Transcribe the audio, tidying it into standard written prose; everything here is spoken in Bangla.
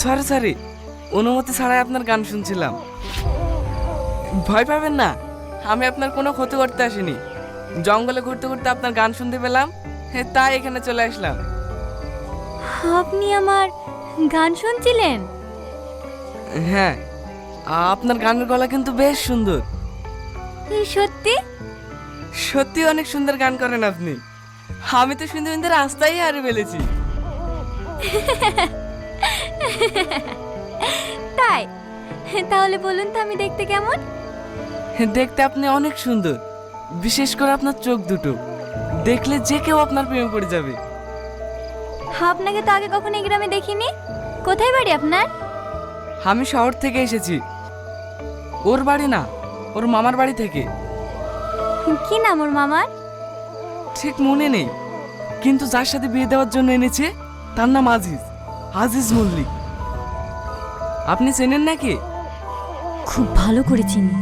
সরি সরি, অনুমতি ছাড়াই আপনার গান শুনছিলাম। ভয় পাবেন না, আমি আপনার কোনো ক্ষতি করতে আসিনি। জঙ্গলে ঘুরতে ঘুরতে আপনার গান শুনতে পেলাম, তাই এখানে চলে আসলাম। আপনি আমার গান শুনছিলেন? হ্যাঁ, আপনার গানের গলা কিন্তু বেশ সুন্দর। সত্যি? সত্যি অনেক সুন্দর গান করেন আপনি। আমি তো শুনতে শুনতে রাস্তায় হারিয়ে ফেলেছি। তাই? তাহলে বলুন তো আমি দেখতে কেমন? দেখতে আপনি অনেক সুন্দর, বিশেষ করে আপনার চোখ দুটো দেখলে যে কেউ আপনার প্রেমে পড়ে যাবে। আপনাকে তো আগে কখনো এই গ্রামে দেখিনি। কোথায় বাড়ি আপনার? আমি শহর থেকে এসেছি। ওর বাড়ি না, ওর মামার বাড়ি থেকে। কি নাম ওর মামার? ঠিক মনে নেই, কিন্তু যার সাথে বিয়ে দেওয়ার জন্য এনেছে তার নাম আজিজ, আজিজ মল্লিক। আপনি চেনেন নাকি? খুব ভালো করে চিনি।